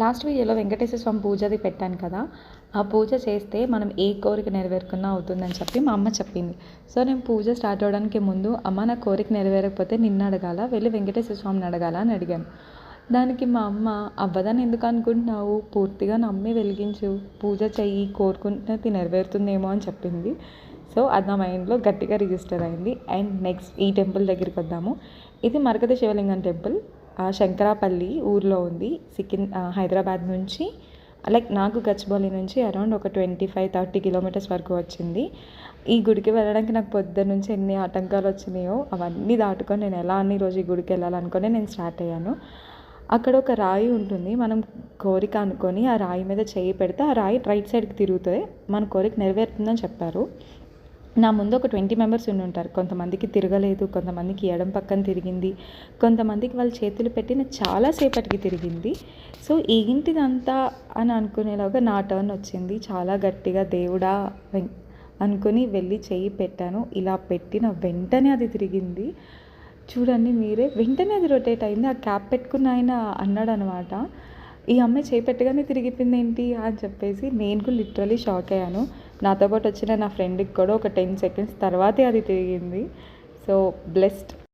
Last వీడియోలో వెంకటేశ్వర స్వామి పూజది పెట్టాను కదా, ఆ పూజ చేస్తే మనం ఏ కోరిక నెరవేరుకున్నా అవుతుందని చెప్పి మా అమ్మ చెప్పింది. సో నేను పూజ స్టార్ట్ అవ్వడానికి ముందు, అమ్మ నా కోరిక నెరవేరకపోతే నిన్ను అడగాల, వెళ్ళి వెంకటేశ్వర స్వామిని అడగాల అని అడిగాను. దానికి మా అమ్మ, అవ్వదని ఎందుకు అనుకుంటున్నావు, పూర్తిగా నమ్మి వెలిగించు, పూజ చెయ్యి, కోరుకున్నది నెరవేరుతుందేమో అని చెప్పింది. సో అది నా మైండ్లో గట్టిగా రిజిస్టర్ అయింది. అండ్ నెక్స్ట్ ఈ టెంపుల్ దగ్గరికి వద్దాము. ఇది మరకత శివలింగం టెంపుల్, శంకరాపల్లి ఊర్లో ఉంది. హైదరాబాద్ నుంచి లైక్ నాకు గచ్చిబౌలి నుంచి అరౌండ్ ఒక 25-30 కిలోమీటర్స్ వరకు వచ్చింది. ఈ గుడికి వెళ్ళడానికి నాకు పొద్దున్న నుంచి ఎన్ని ఆటంకాలు వచ్చినాయో అవన్నీ దాటుకొని నేను ఎలా అన్ని రోజు ఈ గుడికి వెళ్ళాలనుకొని నేను స్టార్ట్ అయ్యాను. అక్కడ ఒక రాయి ఉంటుంది. మనం కోరిక అనుకొని ఆ రాయి మీద చేయి పెడితే ఆ రాయి రైట్ సైడ్కి తిరుగుతుంది, మన కోరిక నెరవేరుతుందని చెప్పారు. నా ముందు ఒక 20 మెంబర్స్ ఉంటారు. కొంతమందికి తిరగలేదు, కొంతమందికి ఎడం పక్కన తిరిగింది, కొంతమందికి వాళ్ళ చేతులు పెట్టిన చాలాసేపటికి తిరిగింది. సో ఏంటిదంతా అని అనుకునేలాగా నా టర్న్ వచ్చింది. చాలా గట్టిగా దేవుడా అనుకుని వెళ్ళి చెయ్యి పెట్టాను. ఇలా పెట్టిన వెంటనే అది తిరిగింది. చూడండి మీరే, వెంటనే అది రొటేట్ అయింది. ఆ క్యాప్ పెట్టుకున్న ఆయన అన్నాడు అనమాట, ఈ అమ్మాయి చేయి పెట్టగానే తిరిగిపోయింది ఏంటి అని చెప్పేసి. నేను కూడా లిటరలీ షాక్ అయ్యాను. నాతో పాటు వచ్చిన నా ఫ్రెండ్కి కూడా ఒక 10 సెకండ్స్ తర్వాతే అది తిరిగింది. So blessed.